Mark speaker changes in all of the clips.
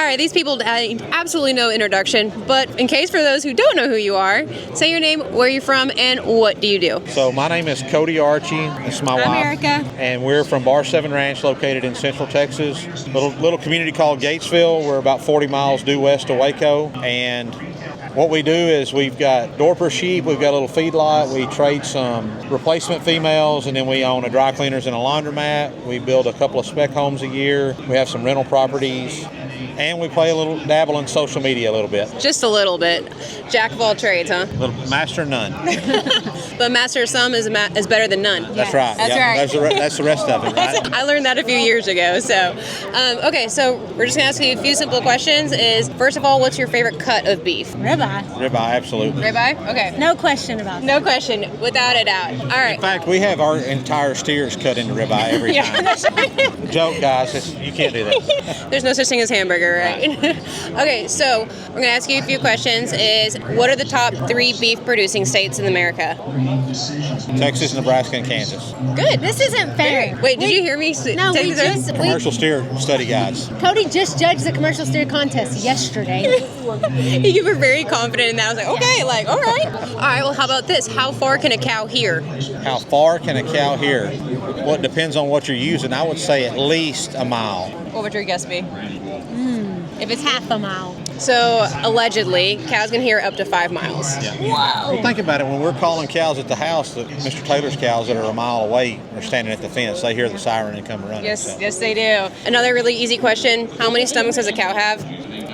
Speaker 1: right, these people need absolutely no introduction, but in case for those who don't know who you are, say your name, where you're from, and what do you do?
Speaker 2: So my name is Cody Archie. This is my wife.
Speaker 3: I'm Erika.
Speaker 2: And we're from Bar 7 Ranch, located in Central Texas. Little community called Gatesville. We're about 40 miles due west of Waco. And what we do is we've got Dorper sheep, we've got a little feedlot, we trade some replacement females, and then we own a dry cleaners and a laundromat. We build a couple of spec homes a year. We have some rental properties. And we play a little dabble in social media a little bit.
Speaker 1: Just a little bit. Jack of all trades, huh?
Speaker 2: Little master of none.
Speaker 1: But master of some is better than none.
Speaker 2: That's right.
Speaker 1: That's
Speaker 2: yep.
Speaker 1: right.
Speaker 2: That's the rest of it, right?
Speaker 1: I learned that a few years ago. So, okay, so we're just going to ask you a few simple questions. First of all, what's your favorite cut of beef?
Speaker 3: Ribeye.
Speaker 2: Ribeye, absolutely.
Speaker 1: Ribeye? Okay.
Speaker 3: No question about that.
Speaker 1: No question, without a doubt. All right.
Speaker 2: In fact, we have our entire steers cut into ribeye every time. Joke, guys. You can't do that.
Speaker 1: There's no such thing as hamburger, right? Okay, so we're going to ask you a few questions. What are the top 3 beef producing states in America?
Speaker 2: Texas, Nebraska, and Kansas.
Speaker 1: Good.
Speaker 3: This isn't fair.
Speaker 1: Wait, did you hear me?
Speaker 3: No, we just...
Speaker 2: Commercial steer study guides.
Speaker 3: Cody just judged the commercial steer contest yesterday.
Speaker 1: You were very confident in that. I was like, okay, all right. All right, well, how about this? How far can a cow hear?
Speaker 2: How far can a cow hear? Well, it depends on what you're using. I would say at least a mile.
Speaker 1: What would your guess be?
Speaker 3: If it's half a mile.
Speaker 1: So, allegedly, cows can hear up to 5 miles.
Speaker 2: Yeah.
Speaker 3: Whoa.
Speaker 2: Well, think about it. When we're calling cows at the house, Mr. Taylor's cows that are a mile away are standing at the fence. They hear the siren and come running.
Speaker 1: Yes, they do. Another really easy question. How many stomachs does a cow have?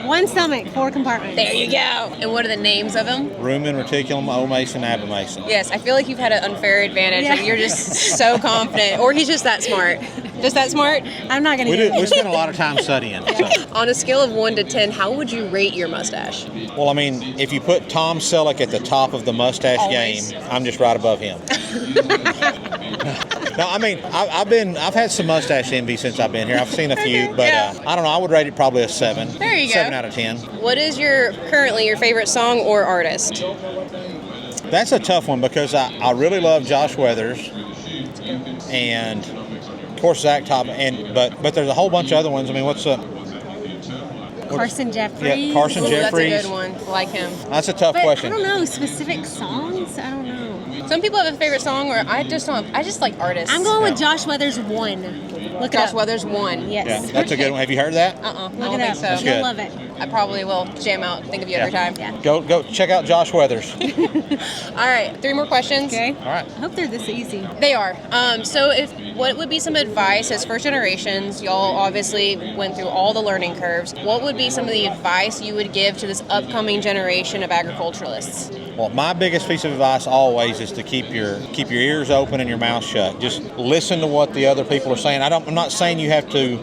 Speaker 3: 1 stomach, 4 compartments.
Speaker 1: There you go. And what are the names of them?
Speaker 2: Rumen, reticulum, omason, abomason.
Speaker 1: Yes, I feel like you've had an unfair advantage.
Speaker 3: Yeah.
Speaker 1: Like you're just so confident. Or he's just that smart. Just that smart?
Speaker 3: I'm not going to get it.
Speaker 2: We spend a lot of time studying. So.
Speaker 1: On a scale of 1 to 10, how would you rate your mustache?
Speaker 2: Well, I mean, if you put Tom Selleck at the top of the mustache
Speaker 1: Always.
Speaker 2: game, I'm just right above him. No, I mean, I've had some mustache envy since I've been here. I've seen a few, but I don't know. I would rate it probably a 7.
Speaker 1: There you go.
Speaker 2: 7 out of 10.
Speaker 1: What is currently your favorite song or artist?
Speaker 2: That's a tough one because I really love Josh Weathers and of course Zach Top, but there's a whole bunch of other ones. I mean,
Speaker 3: Carson Jeffries.
Speaker 2: Yeah, Carson Jeffries.
Speaker 1: That's a good one. I like him.
Speaker 2: That's a tough
Speaker 3: But
Speaker 2: question.
Speaker 3: I don't know, specific songs? I don't know.
Speaker 1: Some people have a favorite song, or I just like artists.
Speaker 3: I'm going with Josh Weathers 1. Look it
Speaker 1: Josh
Speaker 3: up.
Speaker 1: Weathers 1.
Speaker 3: Yes.
Speaker 2: Yeah, that's a good one. Have you heard that?
Speaker 1: I
Speaker 3: Look
Speaker 1: don't
Speaker 3: it
Speaker 1: think
Speaker 3: up.
Speaker 1: so.
Speaker 2: That's
Speaker 3: You'll
Speaker 2: good.
Speaker 3: love it.
Speaker 1: I probably will jam out, think of you every time.
Speaker 3: Yeah.
Speaker 2: Go check out Josh Weathers.
Speaker 1: All right, 3 more questions.
Speaker 3: Okay.
Speaker 2: All right.
Speaker 3: I hope they're this easy.
Speaker 1: They are. So what would be some advice as first generations? Y'all obviously went through all the learning curves. What would be some of the advice you would give to this upcoming generation of agriculturalists?
Speaker 2: Well, my biggest piece of advice always is to keep your ears open and your mouth shut. Just listen to what the other people are saying. I'm not saying you have to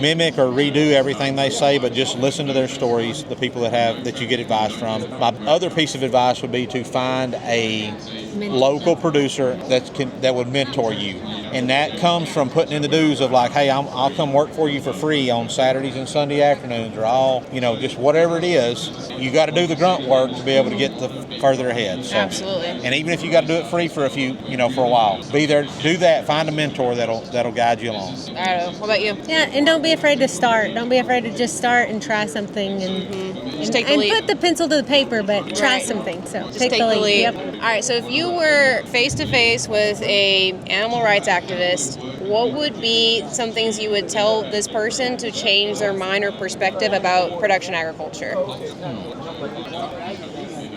Speaker 2: mimic or redo everything they say, but just listen to their stories, the people that you get advice from. My other piece of advice would be to find a local producer that would mentor you. And that comes from putting in the dues of like, hey, I'll come work for you for free on Saturdays and Sunday afternoons, or just whatever it is. You got to do the grunt work to be able to get further ahead. So,
Speaker 1: Absolutely.
Speaker 2: And even if you got to do it free for for a while, be there, do that. Find a mentor that'll guide you along.
Speaker 1: All right, what about you?
Speaker 3: Yeah, and don't be afraid to start. Don't be afraid to just start and try something
Speaker 1: Just take the leap.
Speaker 3: put the pencil to the paper, but try
Speaker 1: Right.
Speaker 3: something. So
Speaker 1: Just take the lead.
Speaker 3: Yep.
Speaker 1: All right, so if you were face to face with a animal rights activist, what would be some things you would tell this person to change their mind or perspective about production agriculture?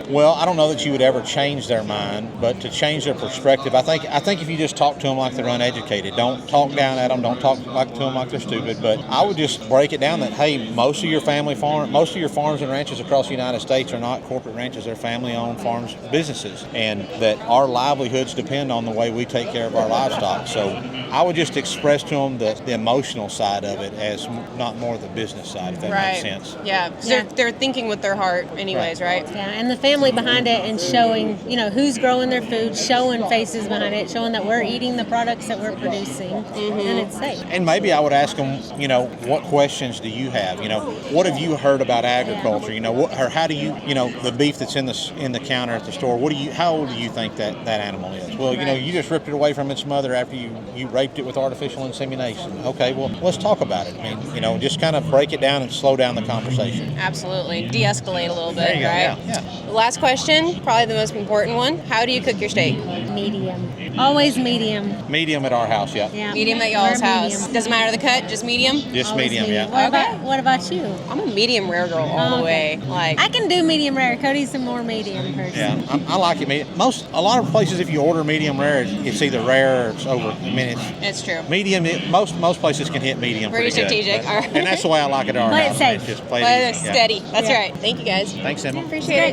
Speaker 2: Well, I don't know that you would ever change their mind, but to change their perspective, I think if you just talk to them like they're uneducated, don't talk down at them, don't talk to them like they're stupid, but I would just break it down that, hey, most of your farms and ranches across the United States are not corporate ranches, they're family-owned farms, businesses, and that our livelihoods depend on the way we take care of our livestock. So I would just express to them the emotional side of it as not more the business side, if that makes sense.
Speaker 1: Yeah, because they're thinking with their heart anyways, right?
Speaker 3: Yeah, and the family family behind it and showing, who's growing their food, showing faces behind it, showing that we're eating the products that we're producing, and it's safe.
Speaker 2: And maybe I would ask them, what questions do you have? What have you heard about agriculture? Or how do you, the beef that's in the counter at the store, how old do you think that animal is? Well, you just ripped it away from its mother after you raped it with artificial insemination. Okay, well, let's talk about it. Just kind of break it down and slow down the conversation.
Speaker 1: Absolutely. De-escalate a little bit,
Speaker 2: There you go,
Speaker 1: right?
Speaker 2: yeah.
Speaker 1: Last question, probably the most important one. How do you cook your steak?
Speaker 3: Medium. Always medium.
Speaker 2: Medium at our house, yeah.
Speaker 1: Medium at y'all's
Speaker 3: We're
Speaker 1: house.
Speaker 3: medium.
Speaker 1: Doesn't matter the cut, just medium?
Speaker 2: Just
Speaker 3: Always
Speaker 2: medium, yeah.
Speaker 3: What about you?
Speaker 1: I'm a medium rare girl all the way.
Speaker 3: I can do medium rare. Cody's a more medium person.
Speaker 2: Yeah, I like it medium. A lot of places, if you order medium rare, it's either rare or it's over.
Speaker 1: It's true.
Speaker 2: Medium. Most places can hit medium.
Speaker 1: Pretty
Speaker 2: good,
Speaker 1: strategic. All right.
Speaker 2: And that's the way I like it at our
Speaker 3: Play it
Speaker 2: house.
Speaker 3: safe.
Speaker 2: Just play
Speaker 1: But
Speaker 2: it
Speaker 1: steady. That's right. Thank you guys.
Speaker 2: Thanks, Emma.
Speaker 1: Appreciate it.